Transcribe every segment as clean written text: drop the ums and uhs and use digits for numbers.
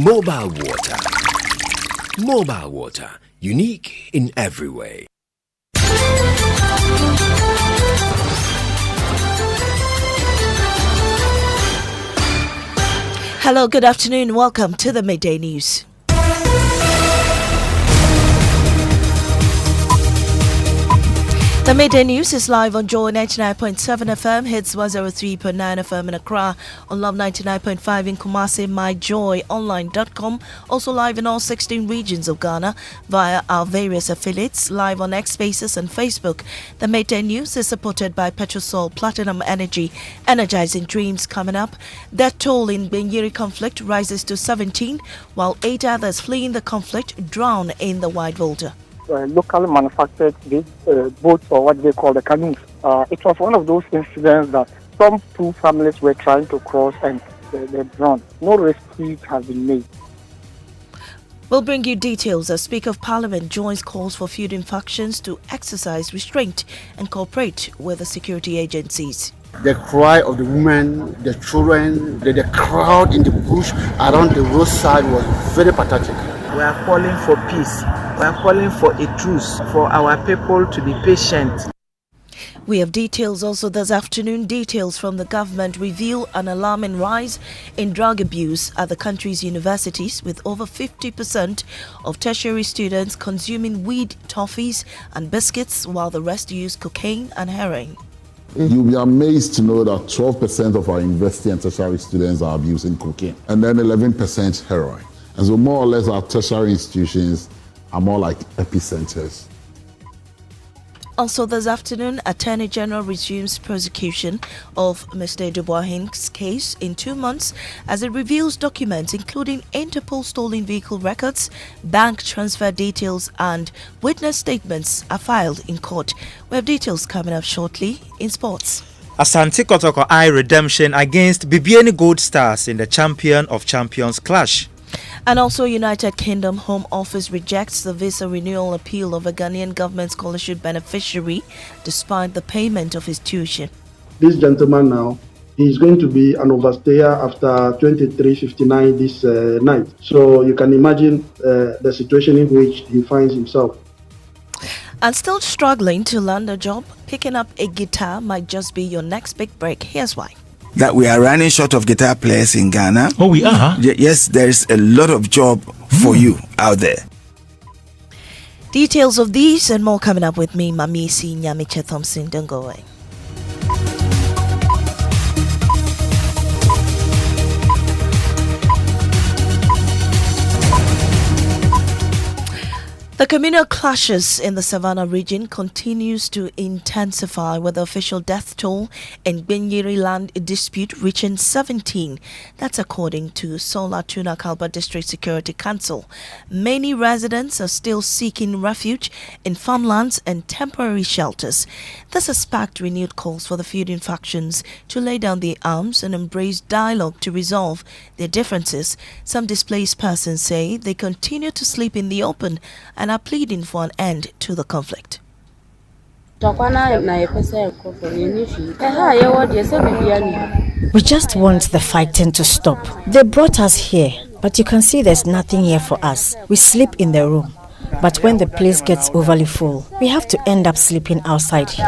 Mobile water. Mobile water, unique in every way. Hello, good afternoon. Welcome to the Midday News. The Midday News is live on Joy 99.7 FM, hits 103.9 FM in Accra, on Love 99.5 in Kumasi, myjoyonline.com, also live in all 16 regions of Ghana via our various affiliates, live on X Spaces and Facebook. The Midday News is supported by Petrosol Platinum Energy, energizing dreams coming up. Death toll in Benyiri conflict rises to 17, while 8 others fleeing the conflict drown in the White Volta. Locally manufactured boats, or what they call the canoes. It was one of those incidents that some two families were trying to cross and they drowned. No rescue has been made. We'll bring you details as Speaker of Parliament joins calls for feuding factions to exercise restraint and cooperate with the security agencies. The cry of the women, the children, the crowd in the bush around the roadside was very pathetic. We are calling for peace. We are calling for a truce, for our people to be patient. We have details also this afternoon. Details from the government reveal an alarming rise in drug abuse at the country's universities, with over 50% of tertiary students consuming weed, toffees and biscuits, while the rest use cocaine and heroin. You'll be amazed to know that 12% of our university and tertiary students are abusing cocaine, and then 11% heroin. And so more or less our tertiary institutions are more like epicenters. Also this afternoon, Attorney General resumes prosecution of Mr. Dubois' case in 2 months as it reveals documents including Interpol stolen vehicle records, bank transfer details and witness statements are filed in court. We have details coming up shortly in sports. Asante Kotoko eye redemption against Bibiani Gold Stars in the Champion of Champions clash. And also, United Kingdom Home Office rejects the visa renewal appeal of a Ghanaian government scholarship beneficiary despite the payment of his tuition. This gentleman now, he's going to be an overstayer after 23:59 this night. So you can imagine the situation in which he finds himself. And still struggling to land a job, picking up a guitar might just be your next big break. Here's why. That we are running short of guitar players in Ghana. Oh, we are? Yes, there is a lot of job for you out there. Details of these and more coming up with me, Maame, Nyamekye, Thompson. Don't go away. The communal clashes in the Savannah region continues to intensify, with the official death toll in Benyiri land dispute reaching 17. That's according to Sola Tuna Kalba District Security Council. Many residents are still seeking refuge in farmlands and temporary shelters. This has sparked renewed calls for the feuding factions to lay down their arms and embrace dialogue to resolve their differences. Some displaced persons say they continue to sleep in the open and are pleading for an end to the conflict. We just want the fighting to stop. They brought us here, but you can see there's nothing here for us. We sleep in the room. But when the place gets overly full, we have to end up sleeping outside here.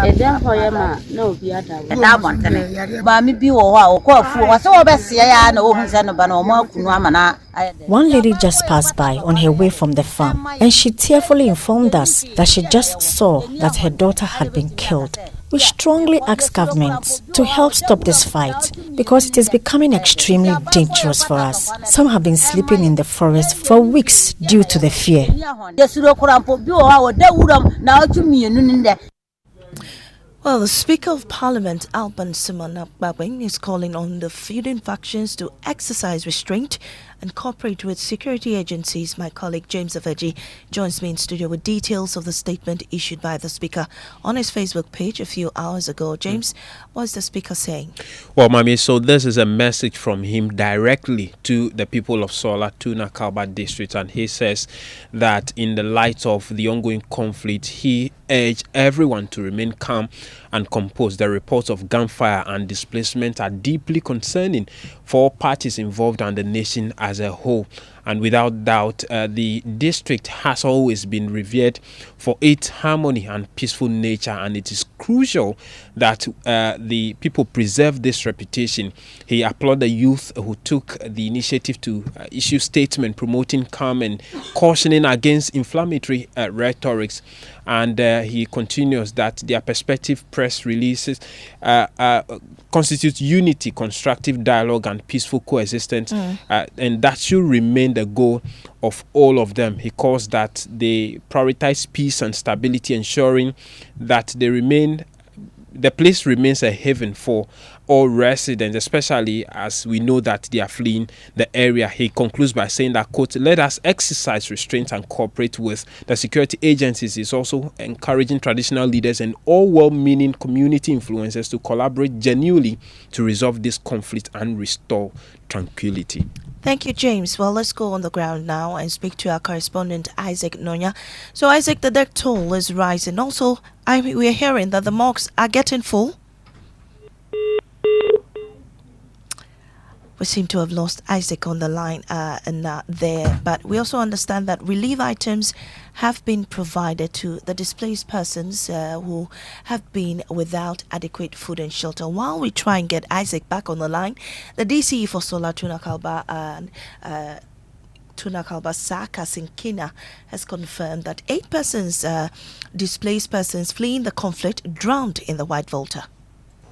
One lady just passed by on her way from the farm, and she tearfully informed us that she just saw that her daughter had been killed. We strongly ask governments to help stop this fight because it is becoming extremely dangerous for us. Some have been sleeping in the forest for weeks due to the fear. Well, the Speaker of Parliament, Alban Simon Babwing, is calling on the feuding factions to exercise restraint and cooperate with security agencies. My colleague James Aveji joins me in studio with details of the statement issued by the Speaker on his Facebook page a few hours ago. James, what is the Speaker saying? Well, Maame, so this is a message from him directly to the people of Sola Tuna Kalba District, and he says that in the light of the ongoing conflict, he urged everyone to remain calm and composed. The reports of gunfire and displacement are deeply concerning for all parties involved and the nation as a whole. And without doubt, the district has always been revered for its harmony and peaceful nature, and it is crucial that the people preserve this reputation. He applauded the youth who took the initiative to issue statement promoting calm and cautioning against inflammatory rhetorics. And he continues that their perspective press releases constitute unity, constructive dialogue, and peaceful coexistence, and that should remain the goal of all of them. He calls that they prioritize peace and stability, ensuring that the place remains a haven for all residents, especially as we know that they are fleeing the area. He concludes by saying that, quote, let us exercise restraint and cooperate with the security agencies. He's also encouraging traditional leaders and all well-meaning community influencers to collaborate genuinely to resolve this conflict and restore tranquility. Thank you, James. Well, let's go on the ground now and speak to our correspondent, Isaac Nonya. So, Isaac, the death toll is rising. Also, we are hearing that the morgues are getting full. We seem to have lost Isaac on the line there, but we also understand that relief items have been provided to the displaced persons who have been without adequate food and shelter. While we try and get Isaac back on the line, the DCE for Solar Tunakalba and Tunakalba Saka Sinkina has confirmed that 8 persons, displaced persons fleeing the conflict, drowned in the White Volta.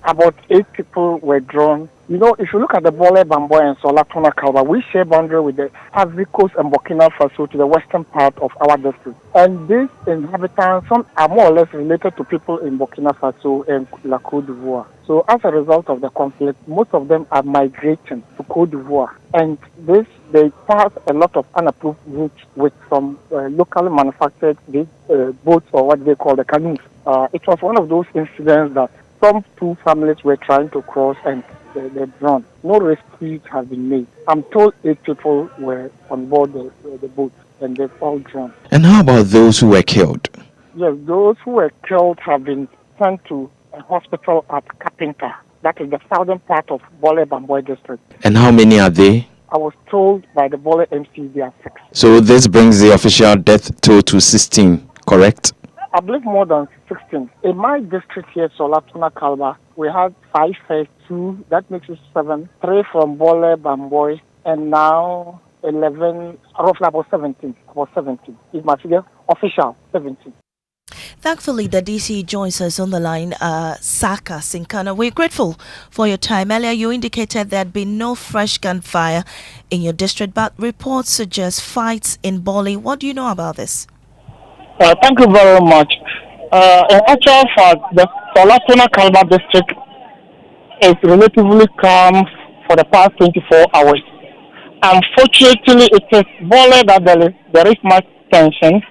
About 8 people were drawn. You know, if you look at the Bole, Bamboy, and Solatuna Kalba, we share boundary with the Ivory Coast and Burkina Faso to the western part of our district. And these inhabitants, some are more or less related to people in Burkina Faso and La Côte d'Ivoire. So as a result of the conflict, most of them are migrating to Côte d'Ivoire. And they pass a lot of unapproved routes with some locally manufactured boats, or what they call the canoes. It was one of those incidents that some 2 families were trying to cross and they drowned. No rescues have been made. I'm told 8 people were on board the boat and they've all drowned. And how about those who were killed? Yes, those who were killed have been sent to a hospital at Kapinta. That is the southern part of Bole Bamboy district. And how many are they? I was told by the Bole MC there are 6. So this brings the official death toll to 16, correct? I believe more than 16. In my district here, Solatuna Kalba, we had 5 first, 2, that makes it 7, 3 from Bole, Bamboy, and now 11, roughly about 17. Is my figure official, 17. Thankfully, the DC joins us on the line, Saka Sinkana. We're grateful for your time. Earlier, you indicated there had been no fresh gunfire in your district, but reports suggest fights in Bole. What do you know about this? Thank you very much. In actual fact, the Solatuna Kalba district is relatively calm for the past 24 hours. Unfortunately, it is Bole that there is much tension,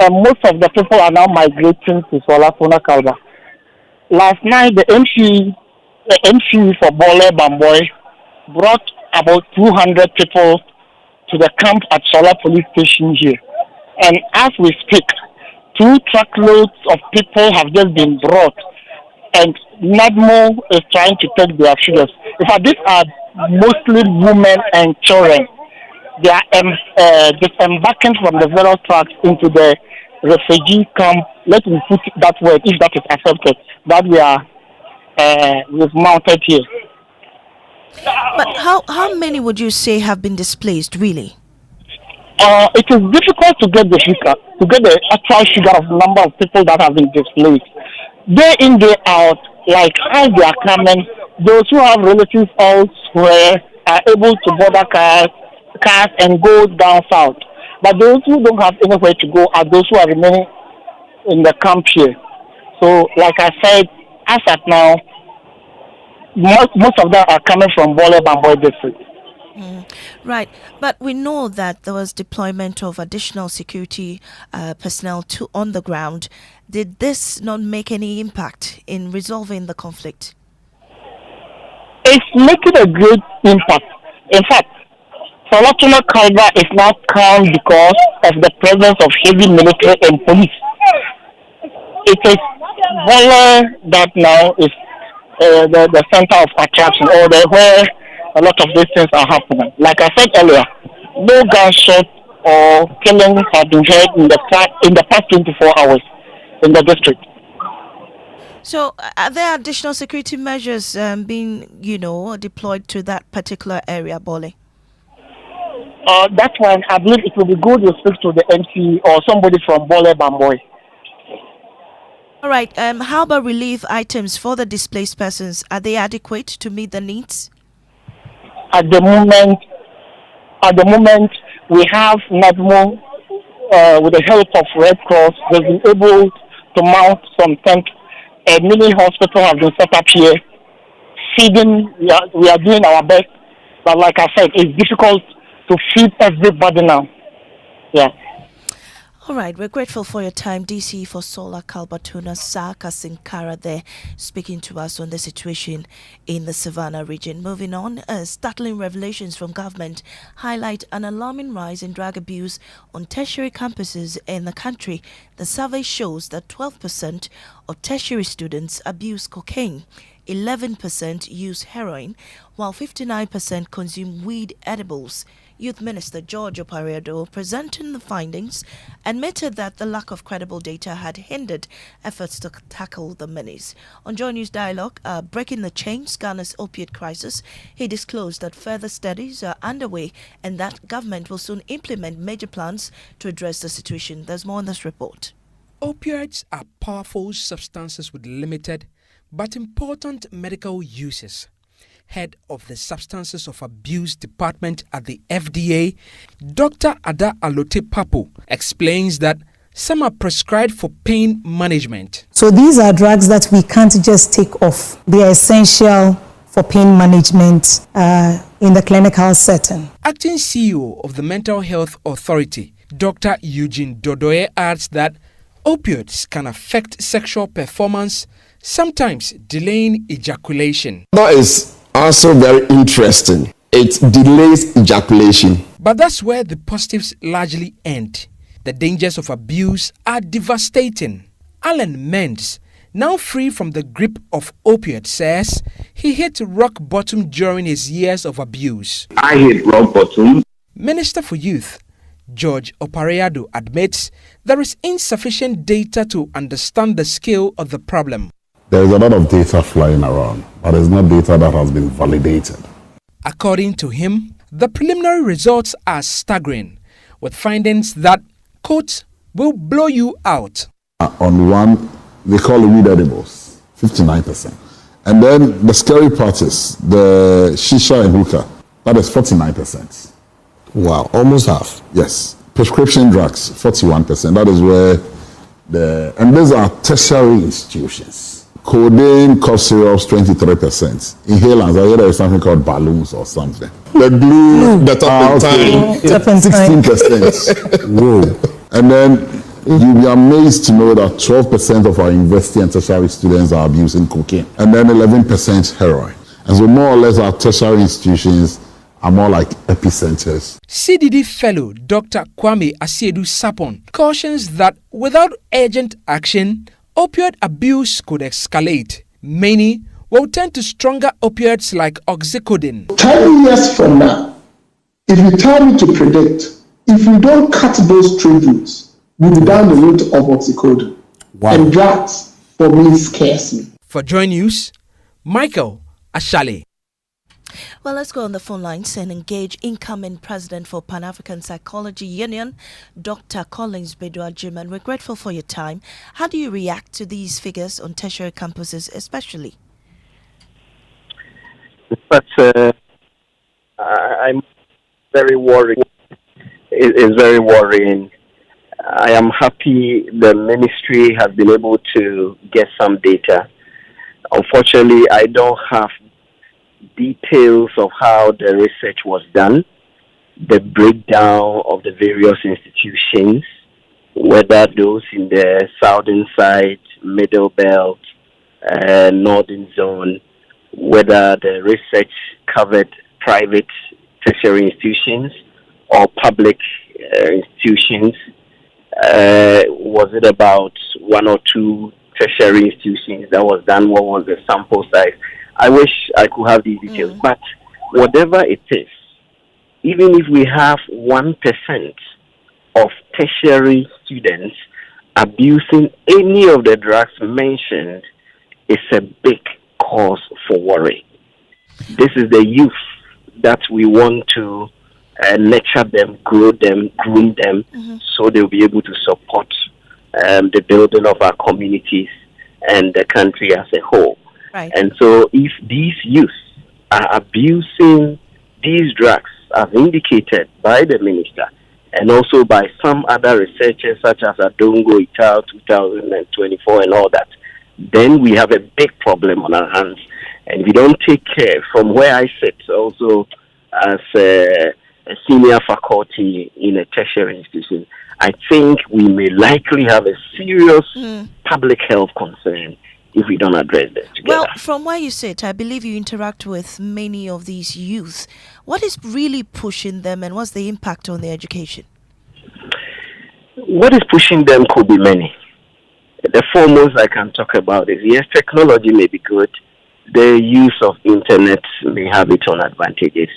and most of the people are now migrating to Solatuna Kalba. Last night, the MC for Bole Bamboy brought about 200 people to the camp at Sola police station here. And as we speak, 2 truckloads of people have just been brought, and NADMO is trying to take their figures. In fact, these are mostly women and children. They are disembarking from the various trucks into the refugee camp. Let me put that word, if that is accepted, that we've mounted here. But how many would you say have been displaced, really? It is difficult to get the actual figure of the number of people that have been displaced. Day in, day out, like as they are coming, those who have relatives elsewhere are able to board cars and go down south. But those who don't have anywhere to go are those who are remaining in the camp here. So, like I said, as at now, most of them are coming from Bole Bamboy district. Right, but we know that there was deployment of additional security personnel on the ground. Did this not make any impact in resolving the conflict? It's making a great impact. In fact, Solatuna Kalba is now calm because of the presence of heavy military and police. It is Bole that now is the center of attraction, or where a lot of these things are happening. Like I said earlier, no gunshot or killing have been heard in the past 24 hours in the district. So, are there additional security measures being, deployed to that particular area, Bole? That one, I believe it will be good to speak to the MC or somebody from Bole Bamboy. All right. How about relief items for the displaced persons? Are they adequate to meet the needs? At the moment, we have NADMO with the help of Red Cross. They've been able to mount some tent. A mini hospital has been set up here. Feeding, we are doing our best, but like I said, it's difficult to feed everybody now. Yeah. All right, we're grateful for your time, DC for Solar Kalbatuna Saka Sinkara there, speaking to us on the situation in the Savannah region. Moving on, startling revelations from government highlight an alarming rise in drug abuse on tertiary campuses in the country. The survey shows that 12% of tertiary students abuse cocaine, 11% use heroin, while 59% consume weed edibles. Youth Minister George Opareado, presenting the findings, admitted that the lack of credible data had hindered efforts to tackle the menace. On Joy News Dialogue, Breaking the Chains, Ghana's opiate crisis, he disclosed that further studies are underway and that government will soon implement major plans to address the situation. There's more in this report. Opioids are powerful substances with limited but important medical uses. Head of the Substances of Abuse Department at the FDA, Dr. Ada Alote Papo, explains that some are prescribed for pain management. So these are drugs that we can't just take off. They are essential for pain management in the clinical setting. Acting CEO of the Mental Health Authority, Dr. Eugene Dodoe, adds that opioids can affect sexual performance, sometimes delaying ejaculation. That is also very interesting. It delays ejaculation. But that's where the positives largely end. The dangers of abuse are devastating. Alan Mendes, now free from the grip of opioids, says he hit rock bottom during his years of abuse. I hit rock bottom. Minister for Youth George Opareado admits there is insufficient data to understand the scale of the problem. There is a lot of data flying around, but there's no data that has been validated. According to him, the preliminary results are staggering, with findings that, quote, will blow you out. On one, they call it weed edibles, 59%. And then the scary part is the shisha and hookah, that is 49%. Wow, almost half. Yes. Prescription drugs, 41%. That is where and these are tertiary institutions. Codeine, cough syrups, 23%. Inhalants, I hear there is something called balloons or something. The glue, the turpentine. 16%. Whoa. And then you'll be amazed to know that 12% of our university and tertiary students are abusing cocaine. And then 11% heroin. And so more or less our tertiary institutions are more like epicenters. CDD fellow Dr. Kwame Asiedu Sapon cautions that without urgent action, opioid abuse could escalate. Many will turn to stronger opioids like oxycodone. 10 years from now, if you tell me to predict, if we don't cut those trade routes, we'll be down the route of oxycodone. Wow. And that, for me, scares me. For Joy News, Michael Ashale. Well, let's go on the phone lines and engage incoming president for Pan-African Psychology Union, Dr. Collins Bedouin. We're grateful for your time. How do you react to these figures on tertiary campuses, especially? But I'm very worried. It's very worrying. I am happy the ministry has been able to get some data. Unfortunately, I don't have details of how the research was done, the breakdown of the various institutions, whether those in the southern side, middle belt, northern zone, whether the research covered private tertiary institutions or public institutions. Was it about one or two tertiary institutions that was done? What was the sample size? I wish I could have these details, but whatever it is, even if we have 1% of tertiary students abusing any of the drugs mentioned, is a big cause for worry. This is the youth that we want to nurture them, grow them, groom them, so they'll be able to support the building of our communities and the country as a whole. Right. And so if these youth are abusing these drugs, as indicated by the minister, and also by some other researchers such as Adongo et al. 2024 and all that, then we have a big problem on our hands. And if we don't take care, from where I sit also as a senior faculty in a tertiary institution, I think we may likely have a serious public health concern if we don't address this together. Well, from where you sit, I believe you interact with many of these youth. What is really pushing them and what's the impact on their education? What is pushing them could be many. The foremost I can talk about is, yes, technology may be good. The use of internet may have its own advantages.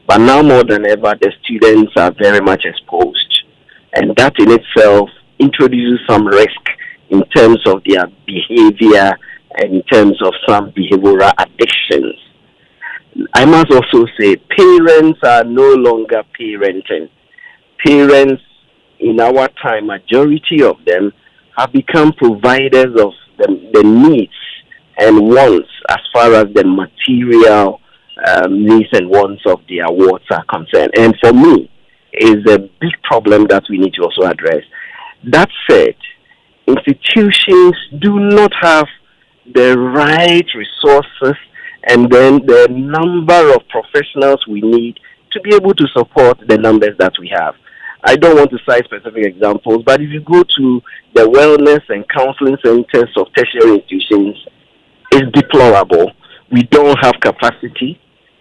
But now more than ever, the students are very much exposed. And that in itself introduces some risk in terms of their behavior and in terms of some behavioral addictions. I must also say parents are no longer parenting. Parents, in our time, majority of them have become providers of the needs and wants as far as the material needs and wants of their wards are concerned. And for me, is a big problem that we need to also address. That said, institutions do not have the right resources and then the number of professionals we need to be able to support the numbers that we have. I don't want to cite specific examples, but if you go to the wellness and counseling centers of tertiary institutions, it's deplorable. We don't have capacity,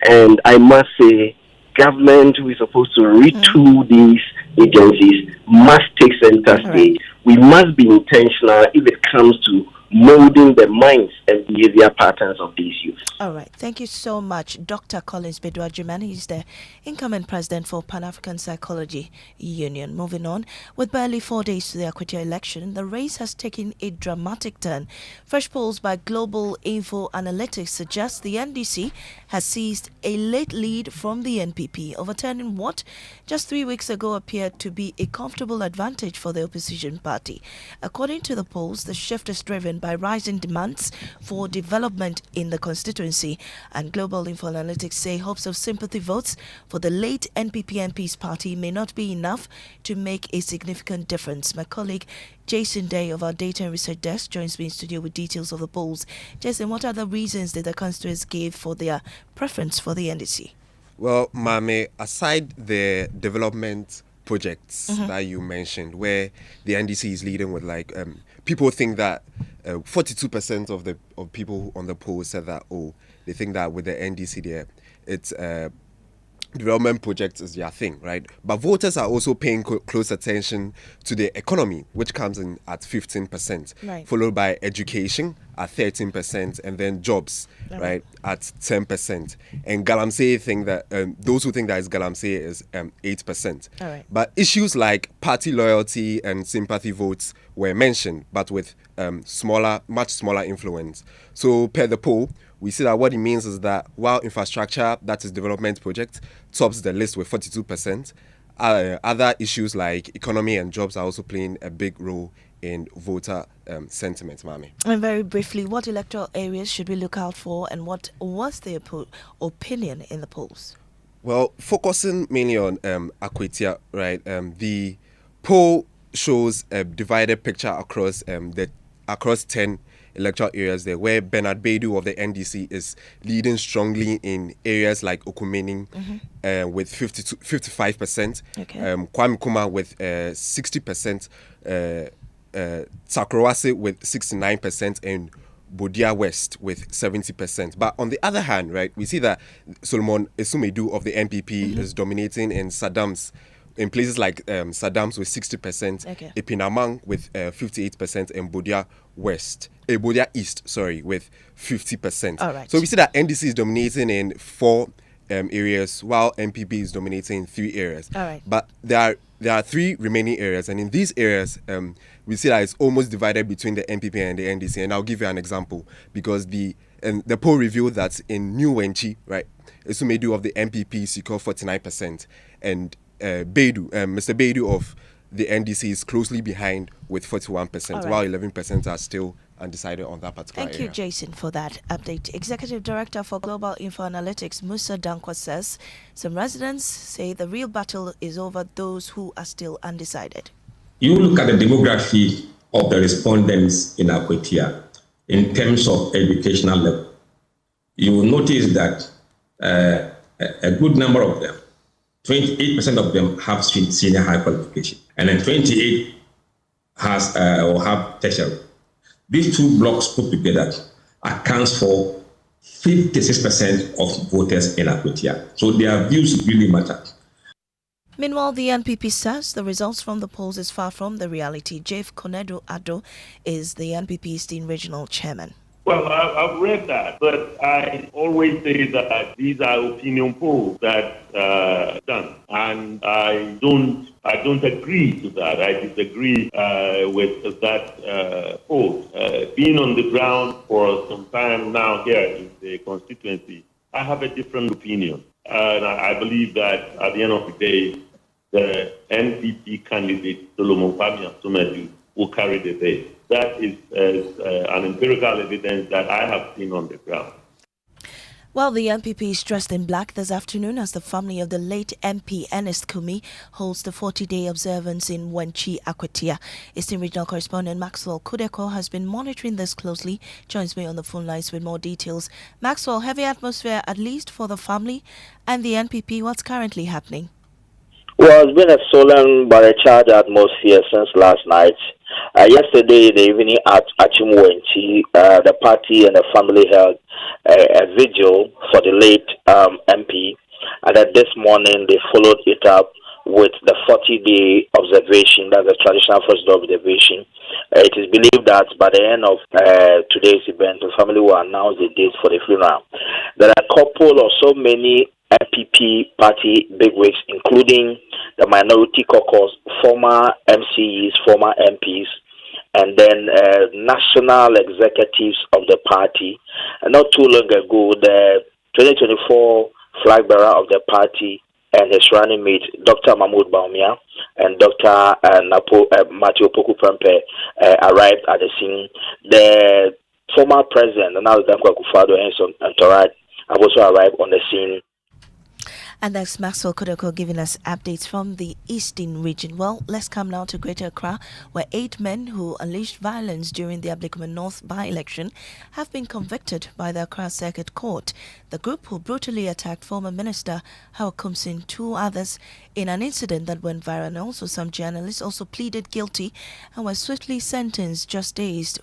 and I must say, government who is supposed to retool these agencies must take center stage. We must be intentional if it comes to molding the minds and behavior patterns of these youth. All right. Thank you so much, Dr. Collins Bedouajiman. He's the incoming president for Pan-African Psychology Union. Moving on, with barely 4 days to the Equatorial election, the race has taken a dramatic turn. Fresh polls by Global Info Analytics suggest the NDC has seized a late lead from the NPP, overturning what just 3 weeks ago appeared to be a comfortable advantage for the opposition party. According to the polls, the shift is driven by rising demands for development in the constituency, and Global Info Analytics say hopes of sympathy votes for the late NPP MP's party may not be enough to make a significant difference. My colleague Jason Day of our Data and Research Desk joins me in studio with details of the polls. Jason, what other reasons did the constituents give for their preference for the NDC? Well, Maame, aside the development projects that you mentioned, where the NDC is leading with, like, people think that 42% of people on the poll said that, they think that with the NDC there, it's development projects is their thing, right? But voters are also paying close attention to the economy, which comes in at 15%, right, followed by education at 13%, and then jobs, right, at 10%. And Galamsey think that those who think that is Galamsey is 8%. All right. But issues like party loyalty and sympathy votes were mentioned, but with much smaller influence. So per the poll, we see that what it means is that while infrastructure, that is development project, tops the list with 42%, other issues like economy and jobs are also playing a big role in voter sentiment, Maame. And very briefly, what electoral areas should we look out for, and what was their opinion in the polls? Well, focusing mainly on Akwetia, right? The poll shows a divided picture across 10 electoral areas there, where Bernard Baidu of the NDC is leading strongly in areas like Okumening with 55%, Kwame Nkrumah with 60%, Sakrawase with 69%, and Bodia West with 70%. But on the other hand, right, we see that Solomon Esumedu of the NPP is dominating in places like Saddam's with 60%, Epinamang with 58%, and Bodia East, with 50%. All right. So we see that NDC is dominating in 4 areas, while MPP is dominating in 3 areas. All right. But there are 3 remaining areas, and in these areas, we see that it's almost divided between the MPP and the NDC. And I'll give you an example, because the poll revealed that in New Wenchi, right, Esumedu of the MPP secured 49%, and Mr. Beidou of the NDC is closely behind with 41%, All right. while 11% are still undecided on that particular Thank area. you, Jason, for that update. Executive Director for Global Info Analytics, Musa Dankwa, says some residents say the real battle is over those who are still undecided. You look at the demography of the respondents in Akwetia in terms of educational level. You will notice that a good number of them, 28% of them have senior high qualification, and then 28 has or have tertiary. These 2 blocks put together accounts for 56% of voters in Akwetia. So their views really matter. Meanwhile, the NPP says the results from the polls is far from the reality. Jeff Konedo Addo is the NPP Eastern Regional Chairman. Well, I've read that, but I always say that these are opinion polls that done, and I don't agree to that. I disagree with that poll. Being on the ground for some time now here in the constituency, I have a different opinion, and I believe that at the end of the day, the NPP candidate Solomon Kwame Asumeju will carry the day. That is an empirical evidence that I have seen on the ground. Well, the NPP is dressed in black this afternoon as the family of the late MP Ernest Kumi holds the 40-day observance in Wenchi, Akwetia. Eastern Regional Correspondent Maxwell Kudeko has been monitoring this closely. Joins me on the phone lines with more details. Maxwell, heavy atmosphere at least for the family and the NPP. What's currently happening? Well, it's been a solemn but a charged atmosphere since last night. Yesterday, in the evening at Achimwenchi, the party and the family held a vigil for the late MP. And then this morning, they followed it up with the 40-day observation, that's the traditional first-day observation. It is believed that by the end of today's event, the family will announce the date for the funeral. There are a couple or so many MPP party bigwigs, including the minority caucus, former MCEs, former MPs, and then national executives of the party. And not too long ago, the 2024 flag bearer of the party and his running mate, Dr. Mahmoud Baumia and Dr. Matthew Poku Prempe, arrived at the scene. The former president, now Dankwa Akufo-Addo and some entourage, have also arrived on the scene. And that's Maxwell Kudoko giving us updates from the Eastern region. Well, let's come now to Greater Accra, where 8 men who unleashed violence during the Ablekuma North by-election have been convicted by the Accra Circuit Court. The group who brutally attacked former Minister Howard Thompson, 2 others, in an incident that went viral, and also some journalists also pleaded guilty and were swiftly sentenced just days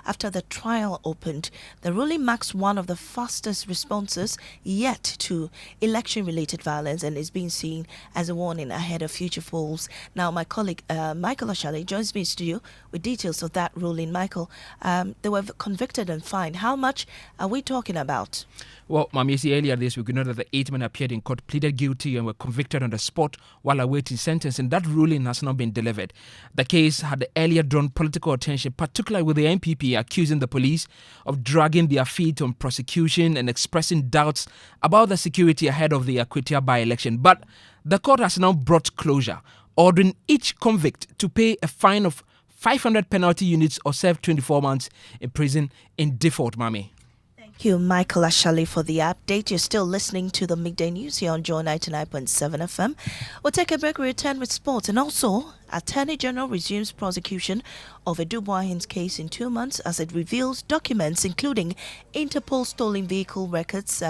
after the trial opened. The ruling marks one of the fastest responses yet to election-related violence and is being seen as a warning ahead of future polls. Now, my colleague Michael Ashale joins me in studio with details of that ruling. Michael, they were convicted and fined. How much are we talking about? Well, Maame, earlier this week, we know that the 8 men appeared in court, pleaded guilty, and were convicted on the spot while awaiting sentence, and that ruling has not been delivered. The case had earlier drawn political attention, particularly with the NPP accusing the police of dragging their feet on prosecution and expressing doubts about the security ahead of the Akwetia by-election. But the court has now brought closure, ordering each convict to pay a fine of 500 penalty units or serve 24 months in prison in default, Maame. Thank you, Michael Ashali, for the update. You're still listening to the Midday News here on Joy 99.7 FM. We'll take a break, we return with sports. And also, Attorney General resumes prosecution of a Dubois case in 2 months as it reveals documents including Interpol stolen vehicle records,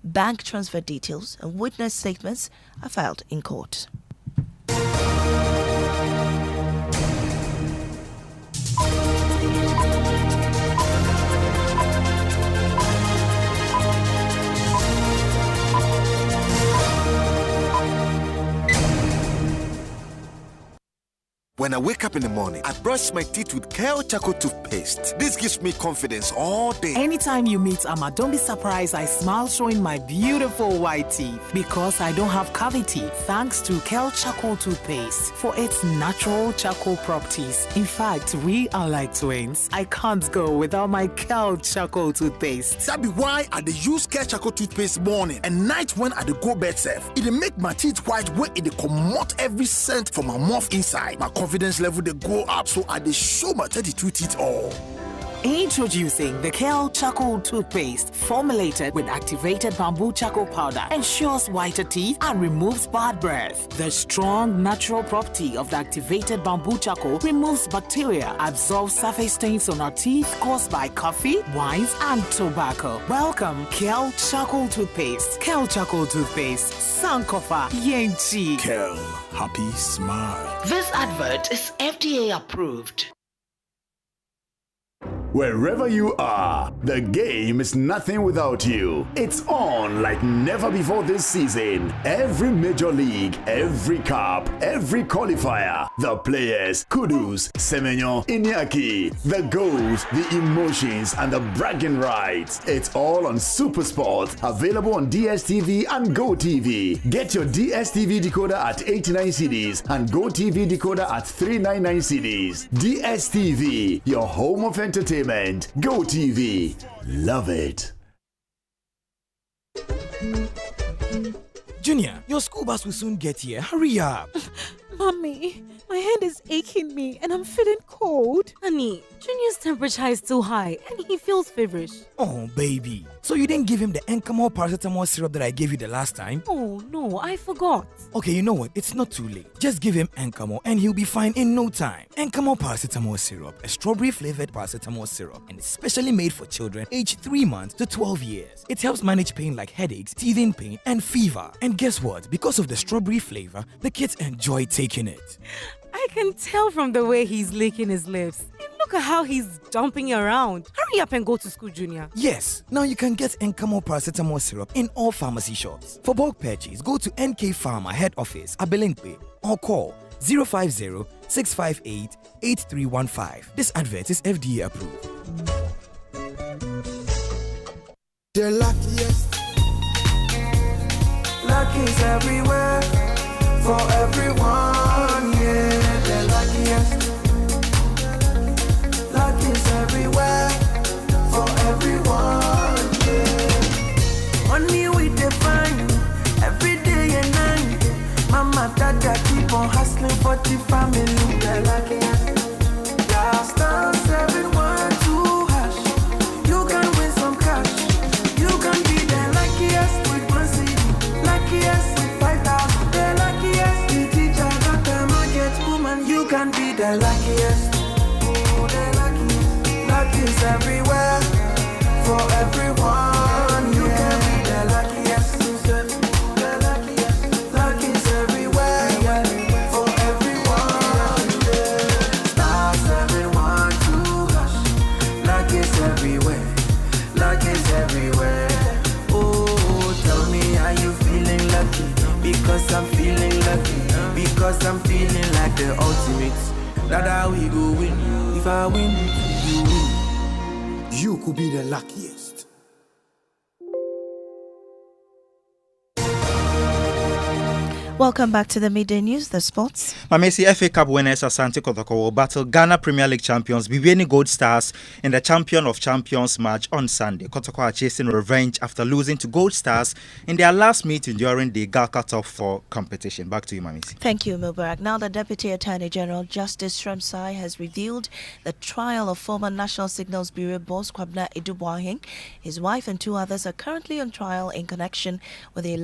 bank transfer details, and witness statements are filed in court. When I wake up in the morning, I brush my teeth with Kale Charcoal toothpaste. This gives me confidence all day. Anytime you meet Amma, don't be surprised I smile showing my beautiful white teeth because I don't have cavity thanks to Kale Charcoal toothpaste for its natural charcoal properties. In fact, we are like twins. I can't go without my Kale Charcoal toothpaste. That be why I dey use Kale Charcoal toothpaste morning and night when I dey go bed safe. It dey make my teeth white when it dey comot every scent from my mouth inside. My confidence level they go up, so I dey show my 32 teeth all. Introducing the Kale Charcoal toothpaste, formulated with activated bamboo charcoal powder, ensures whiter teeth and removes bad breath. The strong natural property of the activated bamboo charcoal removes bacteria, absorbs surface stains on our teeth caused by coffee, wines, and tobacco. Welcome, Kale Charcoal toothpaste. Kale Charcoal toothpaste, Sankofa Yenchi. Kale, happy smile. This advert is FDA approved. Wherever you are, the game is nothing without you. It's on like never before this season. Every major league, every cup, every qualifier, the players, kudos, Semenyo, Iñaki, the goals, the emotions, and the bragging rights. It's all on SuperSport, available on DSTV and GoTV. Get your DSTV decoder at 89 cedis and GoTV decoder at 399 cedis. DSTV, your home of entertainment. Go TV. Love it. Junior, your school bus will soon get here. Hurry up. Mommy, my head is aching me and I'm feeling cold. Honey, Junior's temperature is too high and he feels feverish. Oh, baby. So you didn't give him the Encamol paracetamol syrup that I gave you the last time? Oh, no, I forgot. Okay, you know what? It's not too late. Just give him Encamol and he'll be fine in no time. Encamol paracetamol syrup, a strawberry-flavored paracetamol syrup, and it's specially made for children aged 3 months to 12 years. It helps manage pain like headaches, teething pain, and fever. And guess what? Because of the strawberry flavor, the kids enjoy taking it. I can tell from the way he's licking his lips. And look at how he's jumping around. Hurry up and go to school, Junior. Yes, now you can get Encamol paracetamol syrup in all pharmacy shops. For bulk purchase, go to NK Pharma head office, Abelinkpe, or call 050-658-8315. This advert is FDA approved. The luckiest. Luck is everywhere. For everyone, yeah, the luckiest. Luck is everywhere. For everyone, yeah. Money we define every day and night. Mama, dada keep on hustling for the family. The luckiest. Last time 712 hash. You can win some cash. You can be the luckiest with 1 CD. Luckiest with 5,000. You can be the luckiest. Oh, the luckiest. Luck is everywhere. For everyone. You can be the luckiest. The luckiest. Luck is everywhere. For everyone. Star 712 hash. Luck is everywhere. Luck is everywhere. Oh, tell me, are you feeling lucky? Because I'm feeling lucky. Because I'm feeling like the ultimate. That we go win. If I win, you win. You could be the luckiest. Welcome back to the Midday News, the sports. Maame, FA Cup winners Asante Kotoko will battle Ghana Premier League champions Bibiani Gold Stars in the Champion of Champions match on Sunday. Kotoko are chasing revenge after losing to Gold Stars in their last meeting during the Galka Top 4 competition. Back to you, Maame. Thank you, Mubarak. Now the Deputy Attorney General Justice Shremsai has revealed the trial of former National Signals Bureau boss Kwabena Edubwahing. His wife and 2 others are currently on trial in connection with the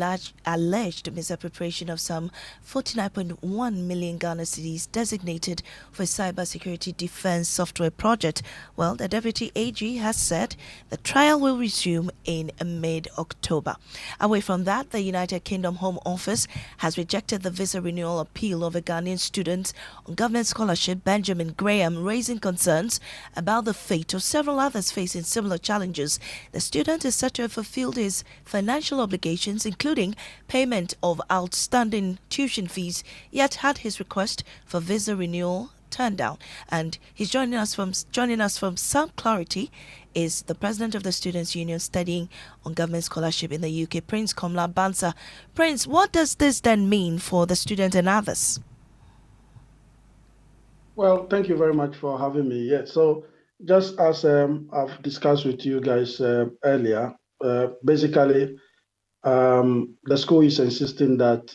alleged misappropriation of some 49.1 million Ghana cedis designated for a cybersecurity defense software project. Well, the Deputy AG has said the trial will resume in mid-October. Away from that, the United Kingdom Home Office has rejected the visa renewal appeal of a Ghanaian student on government scholarship, Benjamin Graham, raising concerns about the fate of several others facing similar challenges. The student is said to have fulfilled his financial obligations, including payment of outstanding funding tuition fees, yet had his request for visa renewal turned down. And he's joining us from Some Clarity is the president of the Students' Union studying on government scholarship in the UK, Prince Komla Bansa. Prince, what does this then mean for the students and others? Well, thank you very much for having me. Yeah, so just as I've discussed with you guys earlier, basically, the school is insisting that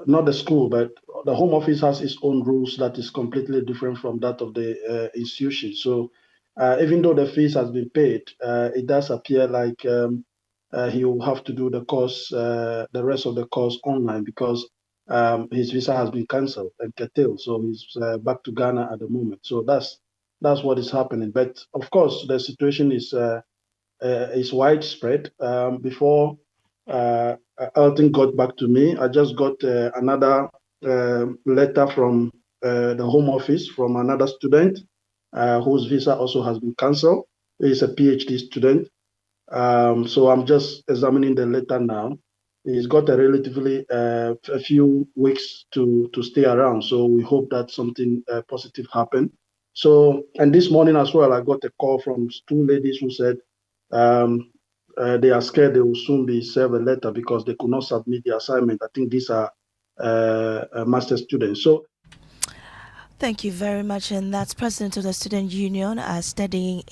not the school, but the Home Office has its own rules that is completely different from that of the institution. So even though the fees has been paid, it does appear like he will have to do the course, the rest of the course online because his visa has been cancelled and curtailed. So he's back to Ghana at the moment. So that's what is happening. But of course, the situation is widespread. Before Elton got back to me, I just got another letter from the Home Office from another student whose visa also has been cancelled. He's a PhD student. So I'm just examining the letter now. He's got a relatively a few weeks to stay around. So we hope that something positive happen. So, and this morning as well, I got a call from two ladies who said they are scared they will soon be served a letter because they could not submit the assignment. I think these are master students. So, thank you very much. And that's President of the Student Union studying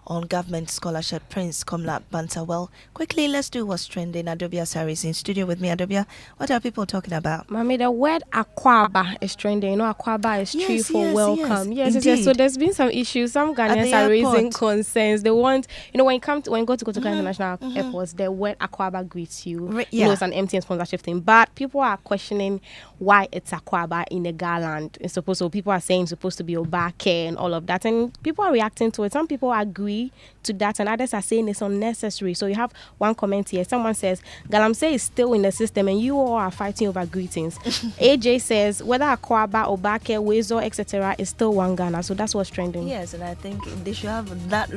on government scholarship, Prince Komla Banta. Well, quickly, let's do what's trending. Adobia Sari is in studio with me. Adobia, what are people talking about? Maame, the word akwaba is trending. You know, akwaba is tree for welcome. Yes. So there's been some issues. Some Ghanaians are raising concerns. They want, when you go to Kotoka International Airports, the word akwaba greets you. You know, it's an MTN sponsorship thing. But people are questioning why it's akwaba in the Garland. It's supposed to people are saying it's supposed to be Obake and all of that, and people are reacting to it. Some people agree to that, and others are saying it's unnecessary. So you have one comment here. Someone says Galamsey is still in the system, and you all are fighting over greetings. AJ says whether Akwaba, Obake, Wezo, etc. is still one Ghana. So that's what's trending. Yes, and I think they should have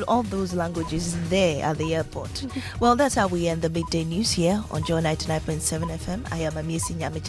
all those languages there at the airport. Well, that's how we end the midday news here on Joy 99.7 FM. I am Maame Nyamekye.